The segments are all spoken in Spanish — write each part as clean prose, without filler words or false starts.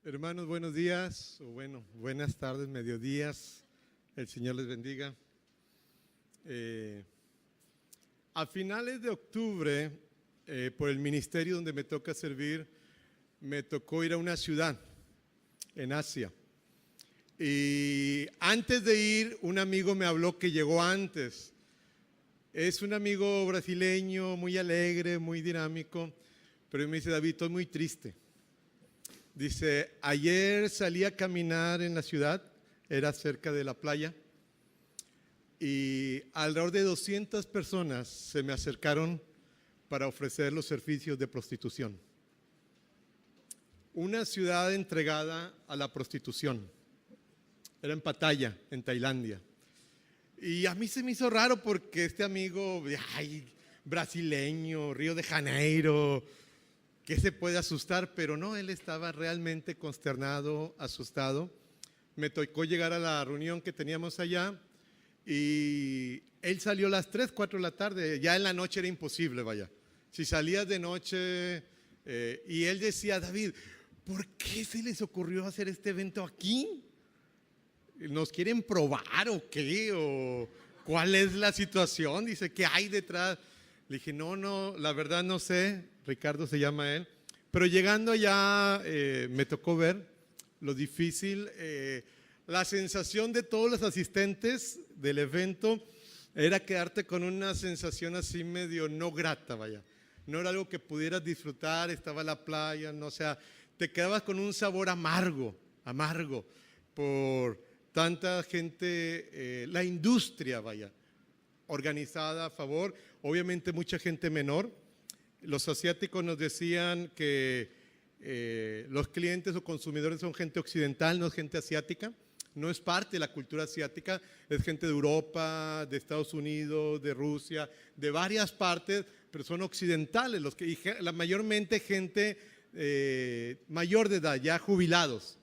Hermanos, buenos días, o buenas tardes, mediodías. El Señor les bendiga. A finales de octubre, por el ministerio donde me toca servir, me tocó ir a una ciudad en Asia. Y antes de ir, un amigo me habló que llegó antes. Es un amigo brasileño, muy alegre, muy dinámico, pero me dice: David, estoy muy triste. Dice: ayer salí a caminar en la ciudad, era cerca de la playa, y alrededor de 200 personas se me acercaron para ofrecer los servicios de prostitución. Una ciudad entregada a la prostitución. Era en Pattaya, en Tailandia. Y a mí se me hizo raro porque este amigo, brasileño, Río de Janeiro, que se puede asustar, pero no, él estaba realmente consternado, asustado. Me tocó llegar a la reunión que teníamos allá y él salió a las 3, 4 de la tarde, ya en la noche era imposible, vaya. Si salías de noche, y él decía: David, ¿por qué se les ocurrió hacer este evento aquí? ¿Nos quieren probar o qué? ¿O cuál es la situación? Dice: ¿qué hay detrás? Le dije: no, la verdad no sé. Ricardo se llama él. Pero llegando allá me tocó ver lo difícil. La sensación de todos los asistentes del evento era quedarte con una sensación así medio no grata, vaya. No era algo que pudieras disfrutar, estaba la playa, no, o sea, te quedabas con un sabor amargo por tanta gente, la industria, vaya, organizada a favor, obviamente mucha gente menor. Los asiáticos nos decían que los clientes o consumidores son gente occidental, no es gente asiática, no es parte de la cultura asiática, es gente de Europa, de Estados Unidos, de Rusia, de varias partes, pero son occidentales, y la mayormente gente mayor de edad, ya jubilados.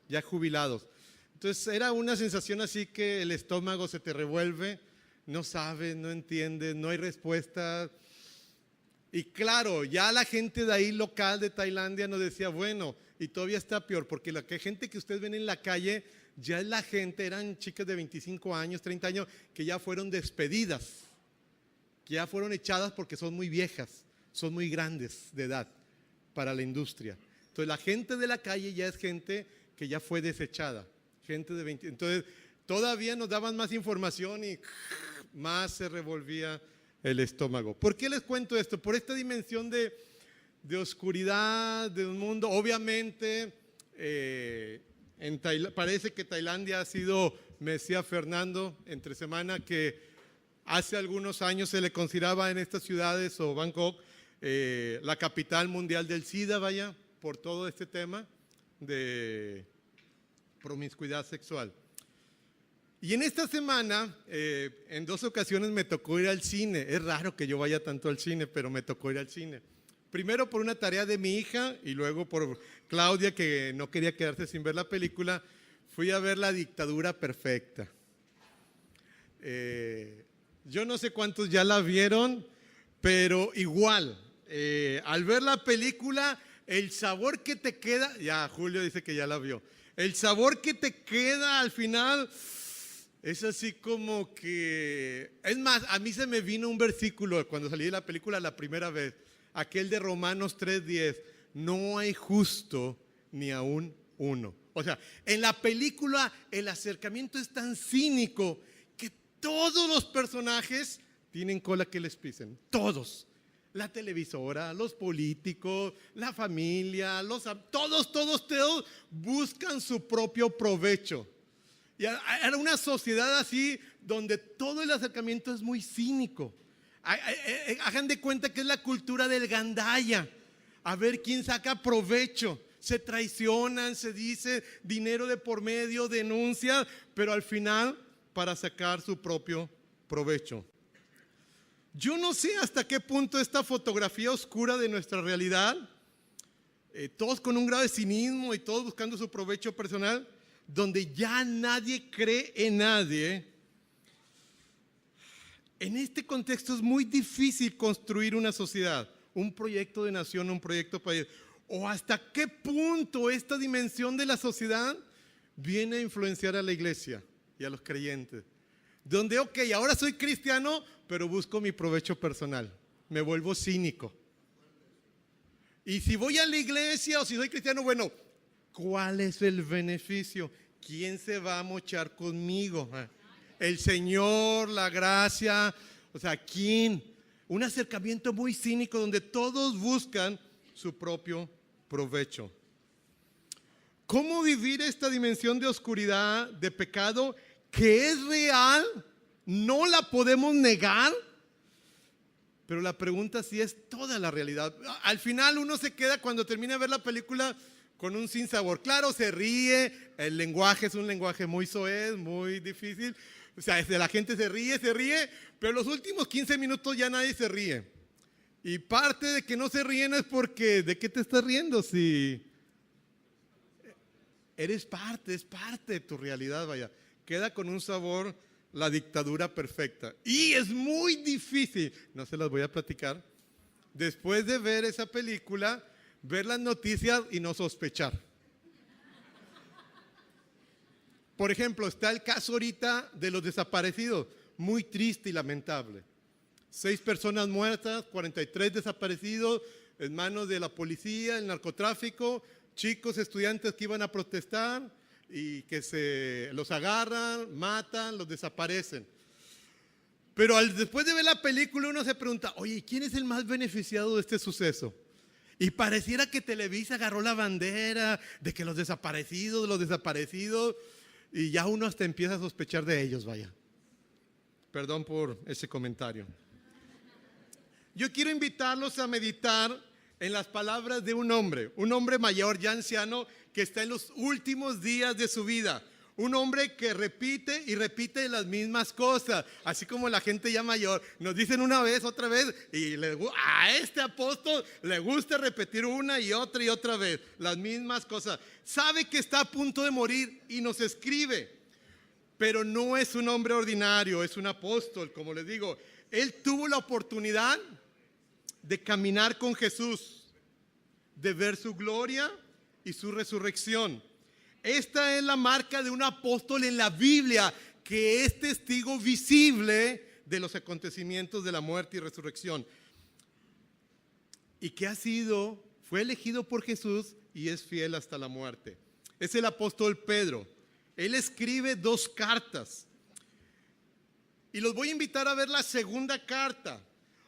Entonces era una sensación así que el estómago se te revuelve, no sabes, no entiendes, no hay respuesta. Y claro, ya la gente de ahí local de Tailandia nos decía: bueno, y todavía está peor, porque la gente que ustedes ven en la calle, ya es la gente, eran chicas de 25 años, 30 años, que ya fueron despedidas, que ya fueron echadas porque son muy viejas, son muy grandes de edad para la industria. Entonces la gente de la calle ya es gente que ya fue desechada, gente de 20. Entonces todavía nos daban más información y más se revolvía el estómago. ¿Por qué les cuento esto? Por esta dimensión de oscuridad, de un mundo. Obviamente, parece que Tailandia ha sido, me decía Fernando entre semana, que hace algunos años se le consideraba en estas ciudades o Bangkok la capital mundial del SIDA, vaya, por todo este tema de promiscuidad sexual. Y en esta semana, en 2 ocasiones me tocó ir al cine. Es raro que yo vaya tanto al cine, pero me tocó ir al cine. Primero por una tarea de mi hija y luego por Claudia, que no quería quedarse sin ver la película. Fui a ver La Dictadura Perfecta. Yo no sé cuántos ya la vieron, pero igual, al ver la película, el sabor que te queda, ya Julio dice que ya la vio, el sabor que te queda al final es así como que, es más, a mí se me vino un versículo cuando salí de la película la primera vez, aquel de Romanos 3:10, no hay justo ni aún uno. O sea, en la película el acercamiento es tan cínico que todos los personajes tienen cola que les pisen, todos. La televisora, los políticos, la familia, todos buscan su propio provecho. Y era una sociedad así donde todo el acercamiento es muy cínico. Hagan de cuenta que es la cultura del gandaya. A ver quién saca provecho. Se traicionan, se dice dinero de por medio, denuncias, pero al final para sacar su propio provecho. Yo no sé hasta qué punto esta fotografía oscura de nuestra realidad, todos con un grado de cinismo y todos buscando su provecho personal, donde ya nadie cree en nadie. En este contexto es muy difícil construir una sociedad, un proyecto de nación, un proyecto de país. ¿O hasta qué punto esta dimensión de la sociedad viene a influenciar a la iglesia y a los creyentes? Donde, ok, ahora soy cristiano, pero busco mi provecho personal. Me vuelvo cínico. Y si voy a la iglesia o si soy cristiano, bueno, ¿cuál es el beneficio? ¿Quién se va a mochar conmigo? El Señor, la gracia, o sea, ¿quién? Un acercamiento muy cínico donde todos buscan su propio provecho. ¿Cómo vivir esta dimensión de oscuridad, de pecado, que es real? No la podemos negar, pero la pregunta sí es toda la realidad. Al final uno se queda cuando termina de ver la película con un sinsabor. Claro, se ríe, el lenguaje es un lenguaje muy soez, muy difícil. O sea, la gente se ríe, pero los últimos 15 minutos ya nadie se ríe. Y parte de que no se ríen es porque, ¿de qué te estás riendo? Si eres parte, es parte de tu realidad, vaya. Queda con un sabor la dictadura perfecta. Y es muy difícil, no se las voy a platicar, después de ver esa película, ver las noticias y no sospechar. Por ejemplo, está el caso ahorita de los desaparecidos, muy triste y lamentable. 6 personas muertas, 43 desaparecidos en manos de la policía, el narcotráfico, chicos estudiantes que iban a protestar y que los agarran, matan, los desaparecen. Pero después de ver la película uno se pregunta, oye, ¿quién es el más beneficiado de este suceso? Y pareciera que Televisa agarró la bandera de que los desaparecidos, y ya uno hasta empieza a sospechar de ellos, vaya. Perdón por ese comentario. Yo quiero invitarlos a meditar en las palabras de un hombre mayor, ya anciano, que está en los últimos días de su vida. Un hombre que repite y repite las mismas cosas, así como la gente ya mayor. Nos dicen una vez, otra vez, y a este apóstol le gusta repetir una y otra vez las mismas cosas. Sabe que está a punto de morir y nos escribe, pero no es un hombre ordinario, es un apóstol, como les digo. Él tuvo la oportunidad de caminar con Jesús, de ver su gloria y su resurrección. Esta es la marca de un apóstol en la Biblia, que es testigo visible de los acontecimientos de la muerte y resurrección. Y que fue elegido por Jesús y es fiel hasta la muerte. Es el apóstol Pedro. Él escribe 2 cartas. Y los voy a invitar a ver la segunda carta.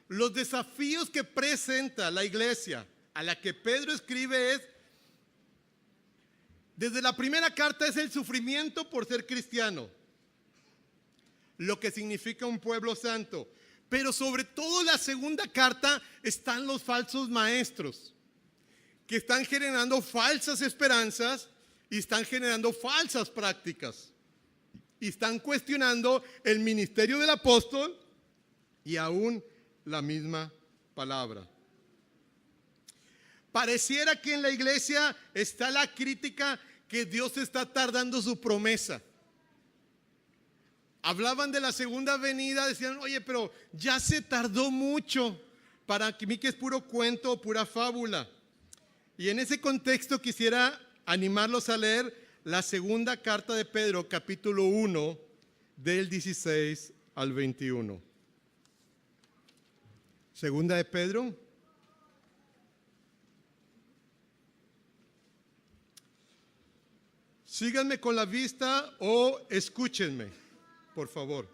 Los desafíos que presenta la iglesia a la que Pedro escribe desde la primera carta es el sufrimiento por ser cristiano, lo que significa un pueblo santo. Pero sobre todo en la segunda carta están los falsos maestros, que están generando falsas esperanzas y están generando falsas prácticas. Y están cuestionando el ministerio del apóstol y aún la misma palabra. Pareciera que en la iglesia está la crítica que Dios está tardando su promesa. Hablaban de la segunda venida, decían, oye, pero ya se tardó mucho. Para mí que es puro cuento, pura fábula. Y en ese contexto quisiera animarlos a leer la segunda carta de Pedro, capítulo 1, del 16 al 21. Segunda de Pedro. Síganme con la vista o escúchenme, por favor.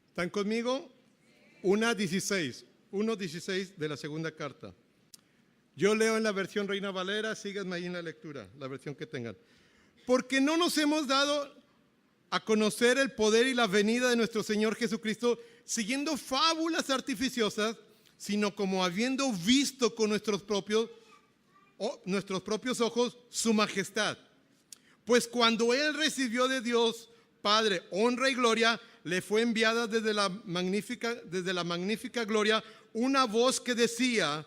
¿Están conmigo? 1:16 de la segunda carta. Yo leo en la versión Reina Valera, síganme ahí en la lectura, la versión que tengan. Porque no nos hemos dado a conocer el poder y la venida de nuestro Señor Jesucristo siguiendo fábulas artificiosas, sino como habiendo visto con nuestros propios ojos su majestad. Pues cuando Él recibió de Dios Padre honra y gloria, le fue enviada desde la magnífica gloria una voz que decía: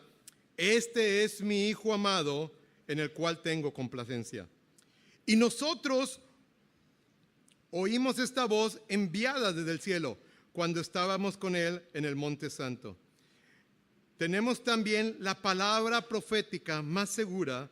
este es mi Hijo amado, en el cual tengo complacencia. Y nosotros oímos esta voz enviada desde el cielo cuando estábamos con Él en el Monte Santo. tenemos también la palabra profética más segura,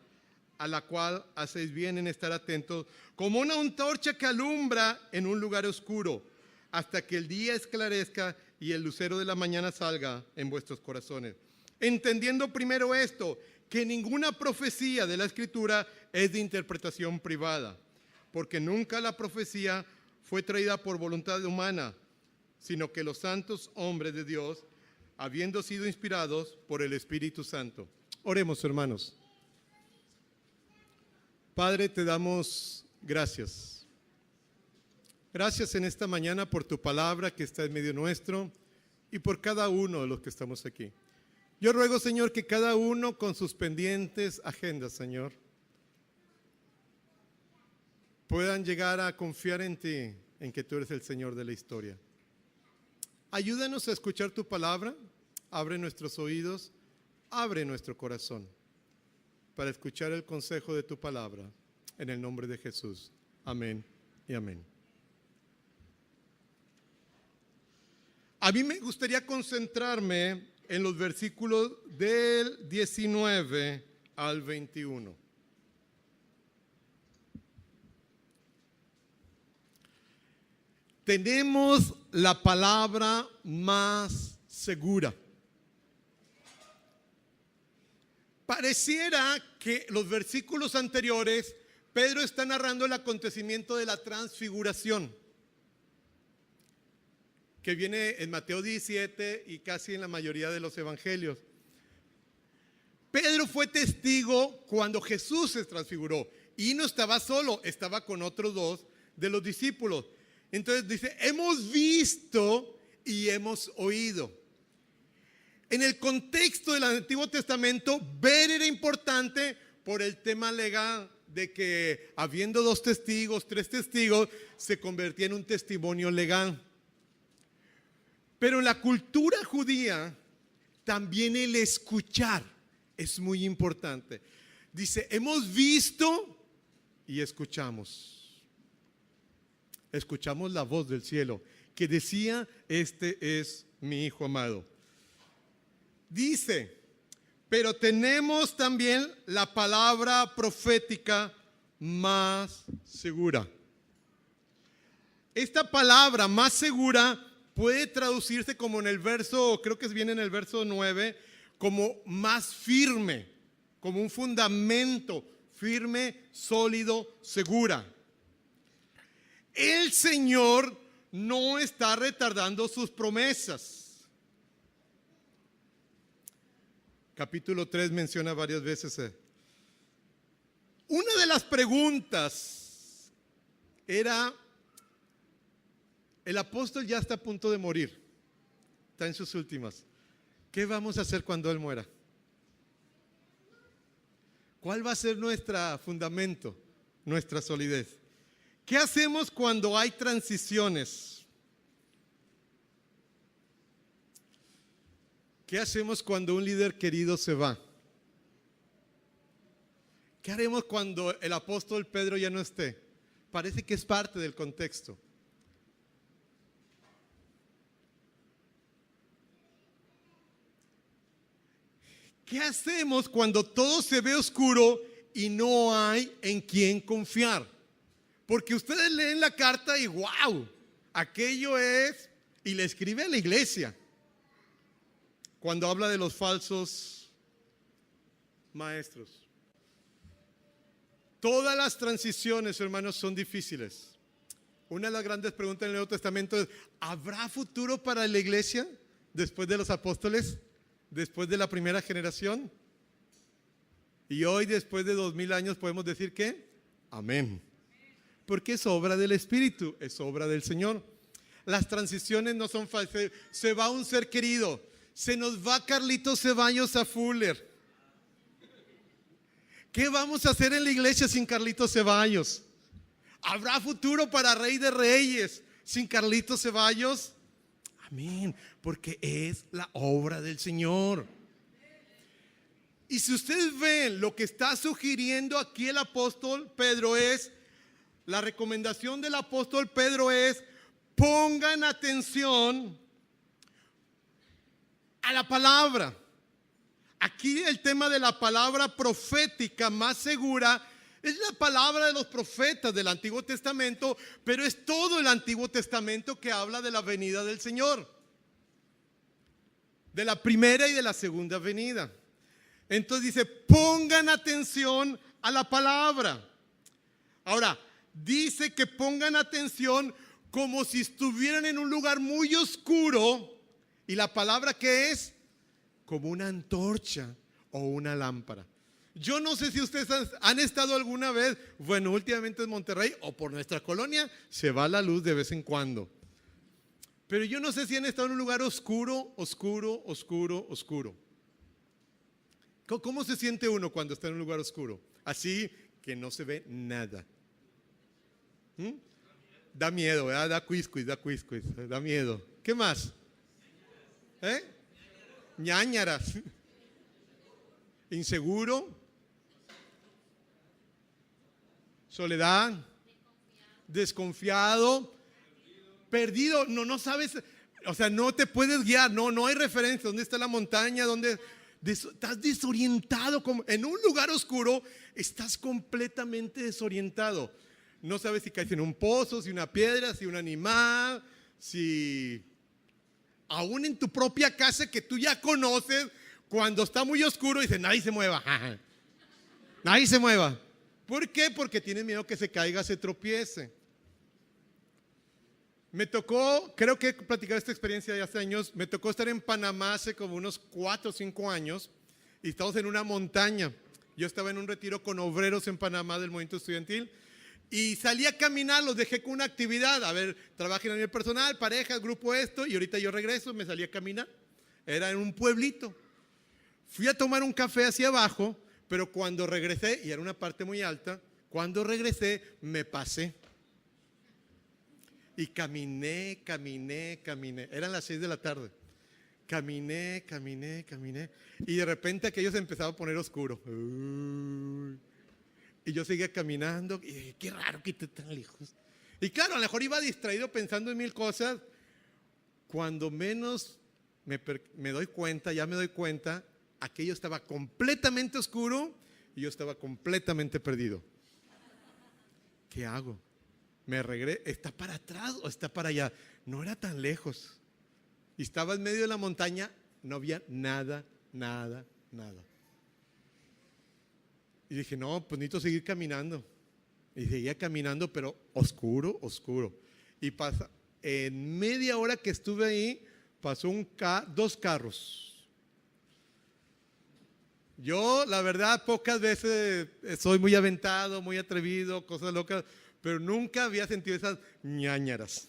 a la cual hacéis bien en estar atentos, como una antorcha que alumbra en un lugar oscuro, hasta que el día esclarezca y el lucero de la mañana salga en vuestros corazones. Entendiendo primero esto, que ninguna profecía de la Escritura es de interpretación privada, porque nunca la profecía fue traída por voluntad humana, sino que los santos hombres de Dios, habiendo sido inspirados por el Espíritu Santo. Oremos, hermanos. Padre, te damos gracias. Gracias en esta mañana por tu palabra que está en medio nuestro y por cada uno de los que estamos aquí. Yo ruego, Señor, que cada uno con sus pendientes agendas, Señor, puedan llegar a confiar en ti, en que tú eres el Señor de la historia. Ayúdanos a escuchar tu palabra, abre nuestros oídos, abre nuestro corazón para escuchar el consejo de tu palabra, en el nombre de Jesús. Amén y amén. A mí me gustaría concentrarme en los versículos del 19 al 21. Tenemos la palabra más segura. Pareciera que los versículos anteriores, Pedro está narrando el acontecimiento de la transfiguración, que viene en Mateo 17 y casi en la mayoría de los evangelios. Pedro fue testigo cuando Jesús se transfiguró y no estaba solo, estaba con otros dos de los discípulos. Entonces dice, hemos visto y hemos oído. En el contexto del Antiguo Testamento, ver era importante por el tema legal de que habiendo 2 testigos, 3 testigos, se convertía en un testimonio legal. Pero en la cultura judía, también el escuchar es muy importante. Dice, hemos visto y escuchamos. Escuchamos la voz del cielo que decía, este es mi Hijo amado. Dice, pero tenemos también la palabra profética más segura. Esta palabra más segura puede traducirse como en el verso, creo que viene en el verso 9, como más firme, como un fundamento firme, sólido, segura. El Señor no está retardando sus promesas. Capítulo 3 menciona varias veces. Una de las preguntas era, el apóstol ya está a punto de morir, está en sus últimas. ¿Qué vamos a hacer cuando él muera? ¿Cuál va a ser nuestro fundamento, nuestra solidez? ¿Qué hacemos cuando hay transiciones? ¿Qué hacemos cuando un líder querido se va? ¿Qué haremos cuando el apóstol Pedro ya no esté? Parece que es parte del contexto. ¿Qué hacemos cuando todo se ve oscuro y no hay en quién confiar? Porque ustedes leen la carta y wow, aquello es, y le escribe a la iglesia. Cuando habla de los falsos maestros. Todas las transiciones, hermanos, son difíciles. Una de las grandes preguntas en el Nuevo Testamento es, ¿habrá futuro para la iglesia después de los apóstoles? Después de la primera generación. Y hoy, después de 2000 años, podemos decir que amén. Porque es obra del Espíritu, es obra del Señor. Las transiciones no son fáciles. Se va un ser querido. Se nos va Carlitos Ceballos a Fuller. ¿Qué vamos a hacer en la iglesia sin Carlitos Ceballos? ¿Habrá futuro para Rey de Reyes sin Carlitos Ceballos? Amén, porque es la obra del Señor. Y si ustedes ven lo que está sugiriendo aquí el apóstol Pedro la recomendación del apóstol Pedro es, pongan atención a la palabra. Aquí el tema de la palabra profética más segura es la palabra de los profetas del Antiguo Testamento, pero es todo el Antiguo Testamento que habla de la venida del Señor, de la primera y de la segunda venida. Entonces dice, pongan atención a la palabra. Ahora, dice que pongan atención como si estuvieran en un lugar muy oscuro. ¿Y la palabra qué es? Como una antorcha o una lámpara. Yo no sé si ustedes han estado alguna vez, bueno, últimamente en Monterrey o por nuestra colonia, se va la luz de vez en cuando. Pero yo no sé si han estado en un lugar oscuro, oscuro, oscuro, oscuro. ¿Cómo se siente uno cuando está en un lugar oscuro? Así que no se ve nada. Da miedo, ¿verdad? Da cuiscuis, da miedo. ¿Qué más? Ñáñaras. Inseguro. Soledad. Desconfiado. Perdido. No sabes, o sea, no te puedes guiar. No hay referencia. ¿Dónde está la montaña? ¿Dónde? Estás desorientado. En un lugar oscuro estás completamente desorientado. No sabes si caes en un pozo, si una piedra, si un animal, si aún en tu propia casa que tú ya conoces, cuando está muy oscuro dices, nadie se mueva. Nadie se mueva. ¿Por qué? Porque tienes miedo que se caiga, se tropiece. Me tocó, creo que he platicado esta experiencia de hace años, me tocó estar en Panamá hace como unos 4 o 5 años y estamos en una montaña. Yo estaba en un retiro con obreros en Panamá del movimiento estudiantil y salí a caminar, los dejé con una actividad, a ver, trabajen a nivel personal, parejas, grupo esto, y ahorita yo regreso, me salí a caminar. Era en un pueblito. Fui a tomar un café hacia abajo, pero cuando regresé, y era una parte muy alta, cuando regresé me pasé. Y caminé. Eran las 6 de la tarde. Caminé. Y de repente aquello se empezaba a poner oscuro. Y yo seguía caminando. Y qué raro que esté tan lejos. Y claro, a lo mejor iba distraído pensando en mil cosas. Cuando menos me doy cuenta, aquello estaba completamente oscuro y yo estaba completamente perdido. ¿Qué hago? Me regreso, ¿está para atrás o está para allá? No era tan lejos. Y estaba en medio de la montaña, no había nada. Y dije, no, pues necesito seguir caminando. Y seguía caminando, pero oscuro. Y pasa, en media hora que estuve ahí, pasó 2 carros. Yo, la verdad, pocas veces soy muy aventado, muy atrevido, cosas locas, pero nunca había sentido esas ñáñaras.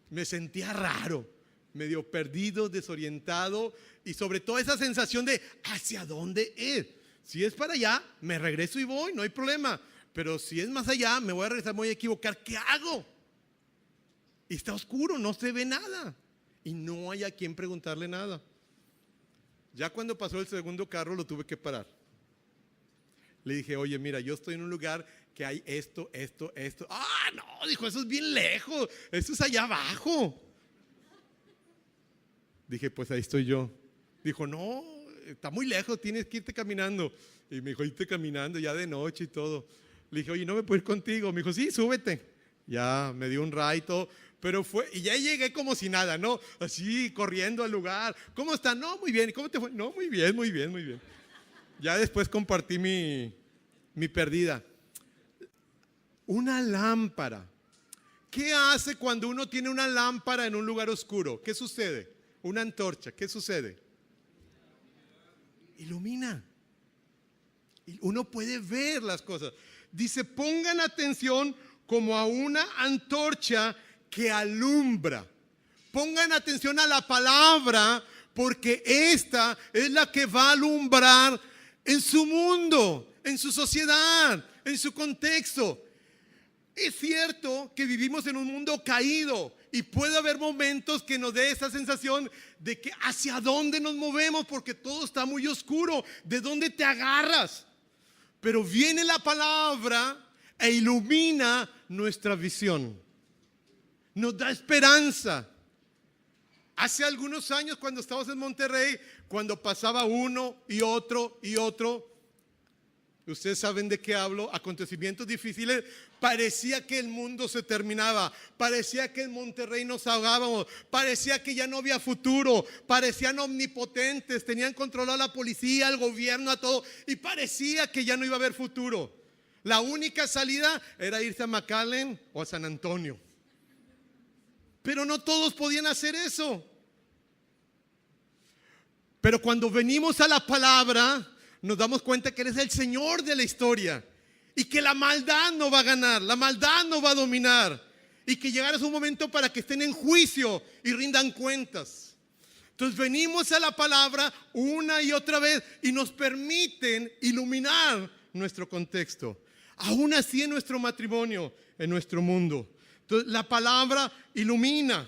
Me sentía raro, medio perdido, desorientado y sobre todo esa sensación de ¿hacia dónde es? Si es para allá, me regreso y voy, no hay problema. Pero si es más allá, me voy a regresar, me voy a equivocar. ¿Qué hago? Y está oscuro, no se ve nada. Y no hay a quien preguntarle nada. Ya cuando pasó el segundo carro lo tuve que parar. Le dije, oye, mira, yo estoy en un lugar que hay esto. Ah, no, dijo, eso es bien lejos, eso es allá abajo. Dije, pues ahí estoy yo. Dijo, no, está muy lejos, tienes que irte caminando. Y me dijo, irte caminando ya de noche y todo. Le dije, oye, ¿no me puedo ir contigo? Me dijo, sí, súbete. Ya me dio un ride, pero fue, y ya llegué como si nada, ¿no? Así, corriendo al lugar. ¿Cómo está? No, muy bien. ¿Y cómo te fue? No, muy bien. Ya después compartí mi pérdida. Una lámpara. ¿Qué hace cuando uno tiene una lámpara en un lugar oscuro? ¿Qué sucede? Una antorcha, ¿qué sucede? Ilumina. Y uno puede ver las cosas. Dice, pongan atención como a una antorcha que alumbra. Pongan atención a la palabra, porque esta es la que va a alumbrar en su mundo, en su sociedad, en su contexto. Es cierto que vivimos en un mundo caído y puede haber momentos que nos dé esa sensación de que hacia dónde nos movemos, porque todo está muy oscuro. ¿De dónde te agarras? Pero viene la palabra e ilumina nuestra visión. Nos da esperanza. Hace algunos años cuando estábamos en Monterrey, cuando pasaba uno y otro, ustedes saben de qué hablo, acontecimientos difíciles, parecía que el mundo se terminaba, parecía que en Monterrey nos ahogábamos, parecía que ya no había futuro, parecían omnipotentes, tenían controlado a la policía, al gobierno, a todo, y parecía que ya no iba a haber futuro. La única salida era irse a McAllen o a San Antonio. Pero no todos podían hacer eso. Pero cuando venimos a la palabra, nos damos cuenta que Él es el Señor de la historia y que la maldad no va a ganar, la maldad no va a dominar, y que llegará un momento para que estén en juicio y rindan cuentas. Entonces venimos a la palabra una y otra vez y nos permiten iluminar nuestro contexto, aún así en nuestro matrimonio, en nuestro mundo. Entonces la palabra ilumina.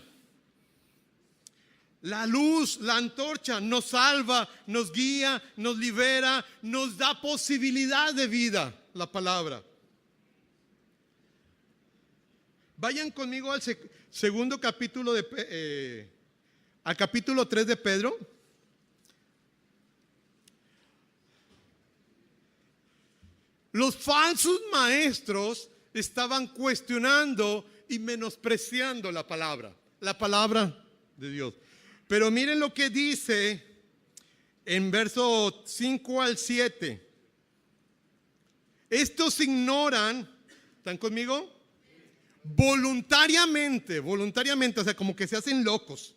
La luz, la antorcha nos salva, nos guía, nos libera, nos da posibilidad de vida, la palabra. Vayan conmigo al segundo capítulo al capítulo 3 de Pedro. Los falsos maestros estaban cuestionando y menospreciando la palabra de Dios. Pero miren lo que dice en verso 5 al 7. Estos ignoran, ¿están conmigo? Voluntariamente, o sea, como que se hacen locos,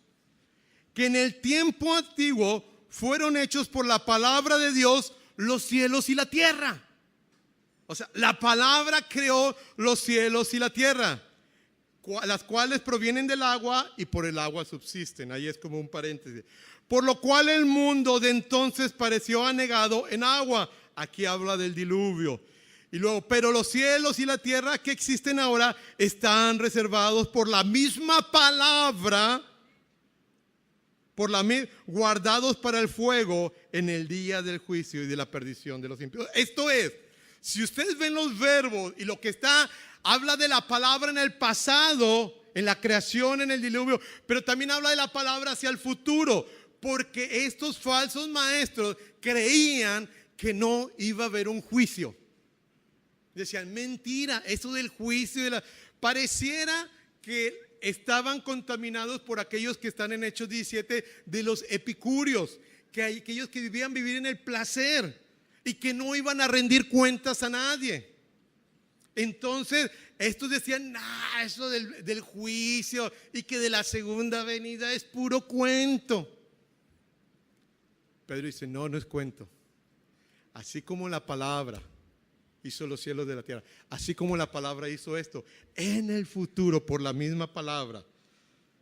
que en el tiempo antiguo fueron hechos por la palabra de Dios los cielos y la tierra. O sea, la palabra creó los cielos y la tierra, las cuales provienen del agua y por el agua subsisten. Ahí es como un paréntesis. Por lo cual el mundo de entonces pareció anegado en agua. Aquí habla del diluvio. Y luego, pero los cielos y la tierra que existen ahora están reservados por la misma palabra, guardados para el fuego en el día del juicio y de la perdición de los impíos. Esto es, si ustedes ven los verbos y lo que está, habla de la palabra en el pasado, en la creación, en el diluvio, pero también habla de la palabra hacia el futuro, porque estos falsos maestros creían que no iba a haber un juicio. Decían, mentira, eso del juicio, pareciera que estaban contaminados por aquellos que están en Hechos 17, de los epicúreos, que hay aquellos que vivían vivir en el placer y que no iban a rendir cuentas a nadie. Entonces estos decían, eso del juicio y que de la segunda venida es puro cuento. Pedro dice, no es cuento. Así como la palabra hizo los cielos de la tierra, así como la palabra hizo esto, en el futuro por la misma palabra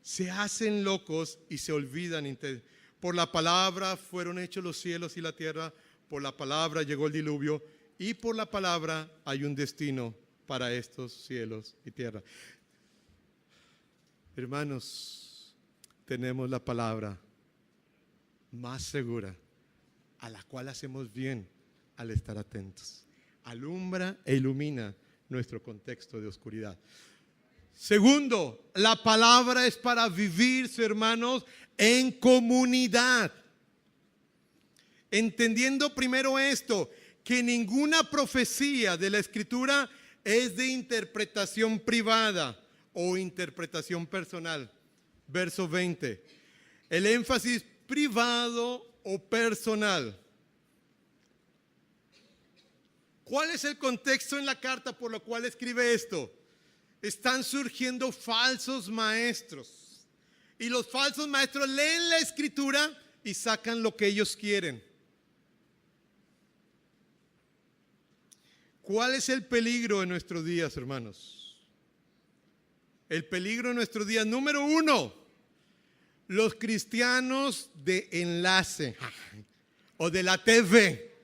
se hacen locos y se olvidan. Por la palabra fueron hechos los cielos y la tierra, por la palabra llegó el diluvio y por la palabra hay un destino para estos cielos y tierra. Hermanos, tenemos la palabra más segura, a la cual hacemos bien al estar atentos. Alumbra e ilumina nuestro contexto de oscuridad. Segundo, la palabra es para vivir, hermanos, en comunidad. Entendiendo primero esto, que ninguna profecía de la Escritura es de interpretación privada o interpretación personal. Verso 20. El énfasis privado o personal. ¿Cuál es el contexto en la carta por lo cual escribe esto? Están surgiendo falsos maestros. Y los falsos maestros leen la Escritura y sacan lo que ellos quieren. ¿Cuál es el peligro en nuestros días, hermanos? El peligro en nuestros días, número 1, los cristianos de enlace o de la TV,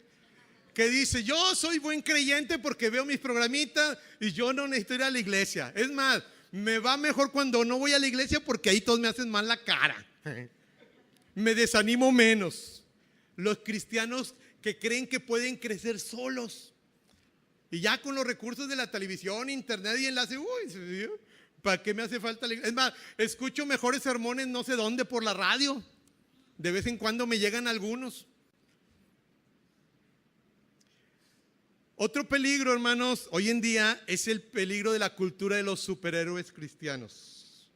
que dice, yo soy buen creyente porque veo mis programitas y yo no necesito ir a la iglesia. Es más, me va mejor cuando no voy a la iglesia porque ahí todos me hacen mal la cara. Me desanimo menos. Los cristianos que creen que pueden crecer solos. Y ya con los recursos de la televisión, internet y enlace, ¿Para qué me hace falta la iglesia? Es más, escucho mejores sermones no sé dónde por la radio. De vez en cuando me llegan algunos. Otro peligro, hermanos, hoy en día es el peligro de la cultura de los superhéroes cristianos.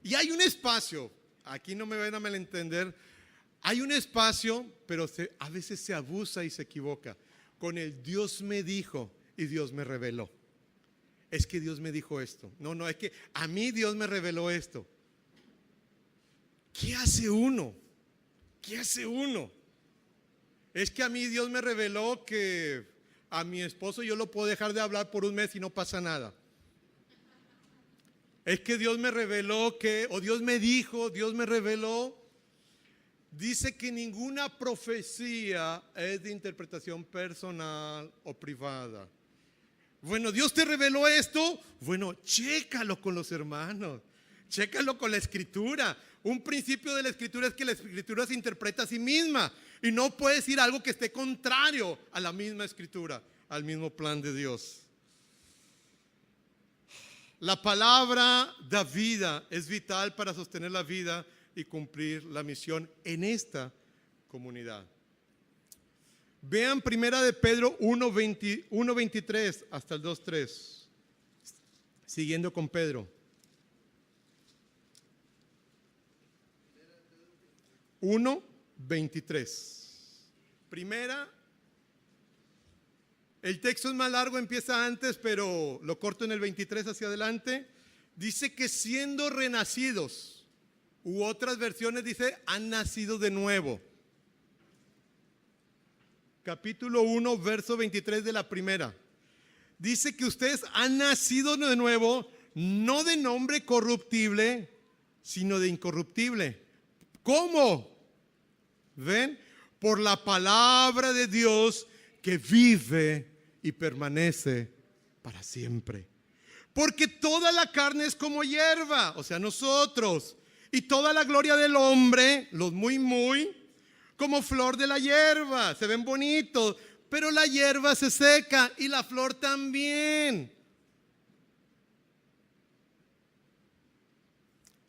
Y hay un espacio, aquí no me van a malentender, hay un espacio, pero a veces se abusa y se equivoca con el Dios me dijo y Dios me reveló. Es que Dios me dijo esto. No, es que a mí Dios me reveló esto. ¿Qué hace uno? ¿Qué hace uno? Es que a mí Dios me reveló que a mi esposo yo lo puedo dejar de hablar por un mes y no pasa nada. Es que Dios me reveló que, o Dios me dijo, Dios me reveló. Dice que ninguna profecía es de interpretación personal o privada. Bueno, Dios te reveló esto. Bueno, chécalo con los hermanos. Chécalo con la escritura. Un principio de la escritura es que la escritura se interpreta a sí misma. Y no puede decir algo que esté contrario a la misma escritura, al mismo plan de Dios. La palabra da vida, es vital para sostener la vida y cumplir la misión en esta comunidad. Vean primera de Pedro 1:23 hasta el 2:3. Siguiendo con Pedro. 1:23. Primera. El texto es más largo, empieza antes, pero lo corto en el 23 hacia adelante. Dice que siendo renacidos, u otras versiones dice han nacido de nuevo. Capítulo 1, verso 23 de la primera. Dice que ustedes han nacido de nuevo, no de nombre corruptible, sino de incorruptible. ¿Cómo? ¿Ven? Por la palabra de Dios que vive y permanece para siempre. Porque toda la carne es como hierba, o sea, nosotros, y toda la gloria del hombre, los muy, como flor de la hierba. Se ven bonitos, pero la hierba se seca y la flor también.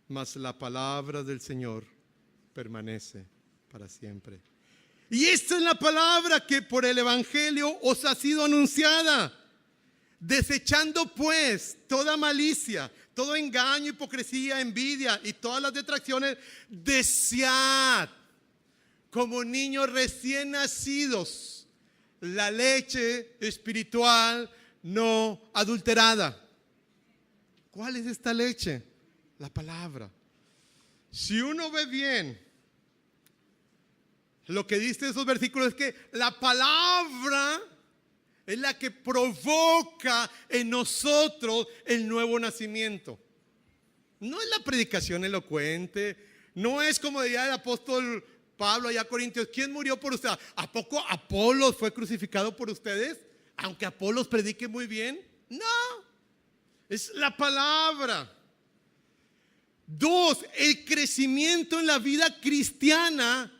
Mas la palabra del Señor permanece para siempre. Y esta es la palabra que por el Evangelio os ha sido anunciada. Desechando pues toda malicia, todo engaño, hipocresía, envidia y todas las detracciones, desead como niños recién nacidos la leche espiritual no adulterada. ¿Cuál es esta leche? La palabra. Si uno ve bien lo que dice esos versículos, es que la palabra es la que provoca en nosotros el nuevo nacimiento. No es la predicación elocuente, no es como diría el apóstol Pablo allá a Corintios, ¿quién murió por ustedes? ¿A poco Apolos fue crucificado por ustedes? Aunque Apolos predique muy bien. No, es la palabra. 2, el crecimiento en la vida cristiana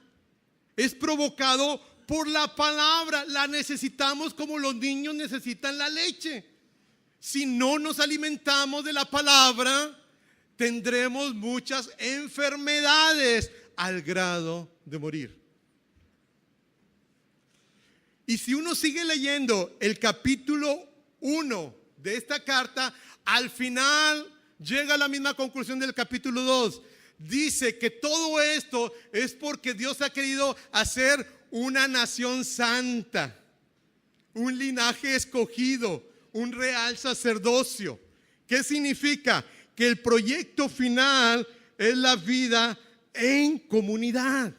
es provocado por la palabra. La necesitamos como los niños necesitan la leche. Si no nos alimentamos de la palabra, tendremos muchas enfermedades al grado de morir. Y si uno sigue leyendo el capítulo 1 de esta carta, al final llega a la misma conclusión del capítulo 2. Dice que todo esto es porque Dios ha querido hacer una nación santa, un linaje escogido, un real sacerdocio. ¿Qué significa? Que el proyecto final es la vida en comunidad.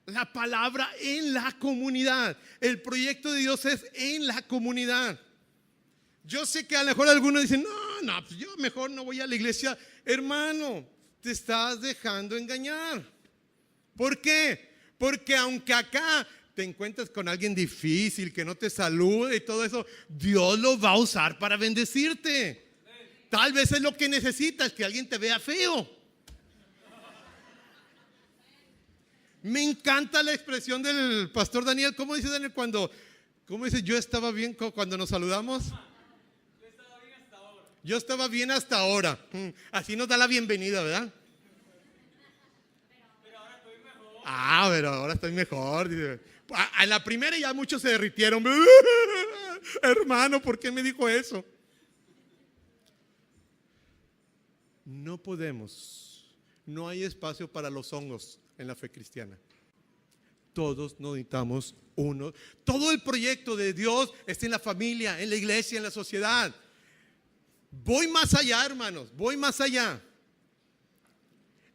La palabra en la comunidad. El proyecto de Dios es en la comunidad. Yo sé que a lo mejor algunos dicen, no, pues yo mejor no voy a la iglesia. Hermano, te estás dejando engañar. ¿Por qué? Porque aunque acá te encuentres con alguien difícil, que no te salude y todo eso, Dios lo va a usar para bendecirte. Tal vez es lo que necesitas, que alguien te vea feo. Me encanta la expresión del pastor Daniel. ¿Cómo dice Daniel cómo dice yo estaba bien cuando nos saludamos? Yo estaba bien hasta ahora. Así nos da la bienvenida, ¿verdad? Pero ahora estoy mejor. Dice. A la primera ya muchos se derritieron. Hermano, ¿por qué me dijo eso? No podemos. No hay espacio para los hongos en la fe cristiana. Todos necesitamos uno. Todo el proyecto de Dios está en la familia, en la iglesia, en la sociedad. Voy más allá, hermanos, voy más allá.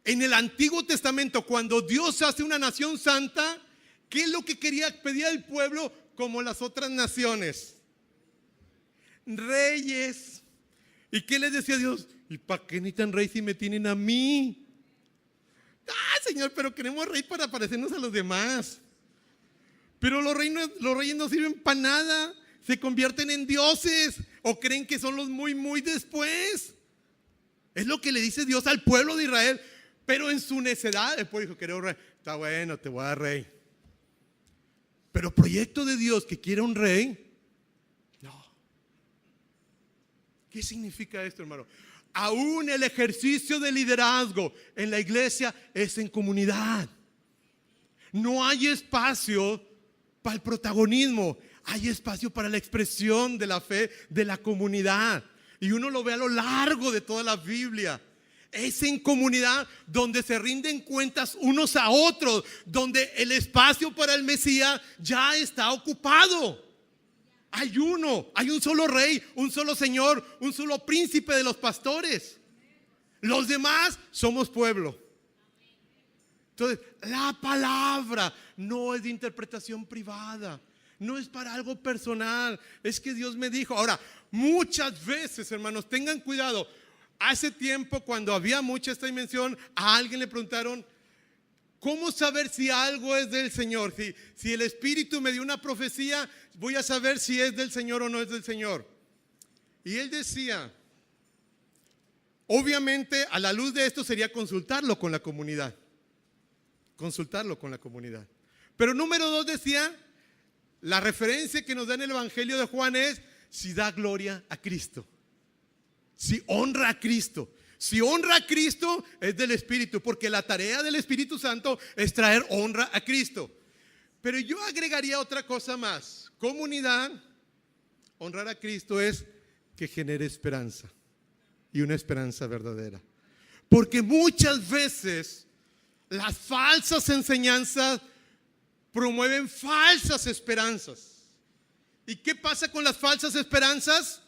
En el Antiguo Testamento, cuando Dios hace una nación santa, ¿qué es lo que pedía el pueblo como las otras naciones? Reyes. ¿Y qué les decía Dios? ¿Y para qué necesitan rey si me tienen a mí? Señor, pero queremos rey para parecernos a los demás. Pero los reyes no sirven para nada. Se convierten en dioses o creen que son los muy después. Es lo que le dice Dios al pueblo de Israel. Pero en su necedad, el pueblo dijo, quiero un rey. Está bueno, te voy a dar rey. Pero proyecto de Dios que quiere un rey, no. ¿Qué significa esto, hermano? Aún el ejercicio de liderazgo en la iglesia es en comunidad. No hay espacio para el protagonismo. Hay espacio para la expresión de la fe de la comunidad. Y uno lo ve a lo largo de toda la Biblia. Es en comunidad donde se rinden cuentas unos a otros, donde el espacio para el Mesías ya está ocupado. Hay un solo rey, un solo señor, un solo príncipe de los pastores. Los demás somos pueblo. Entonces, la palabra no es de interpretación privada, no es para algo personal, es que Dios me dijo. Ahora, muchas veces, hermanos, tengan cuidado. Hace tiempo, cuando había mucha esta dimensión, a alguien le preguntaron, ¿cómo saber si algo es del Señor? Si el Espíritu me dio una profecía, voy a saber si es del Señor o no es del Señor. Y él decía, obviamente a la luz de esto sería consultarlo con la comunidad. Consultarlo con la comunidad. Pero número 2 decía, la referencia que nos da en el Evangelio de Juan es si da gloria a Cristo. Si honra a Cristo. Si honra a Cristo es del Espíritu, porque la tarea del Espíritu Santo es traer honra a Cristo. Pero yo agregaría otra cosa más. Comunidad, honrar a Cristo es que genere esperanza, y una esperanza verdadera. Porque muchas veces las falsas enseñanzas promueven falsas esperanzas. ¿Y qué pasa con las falsas esperanzas?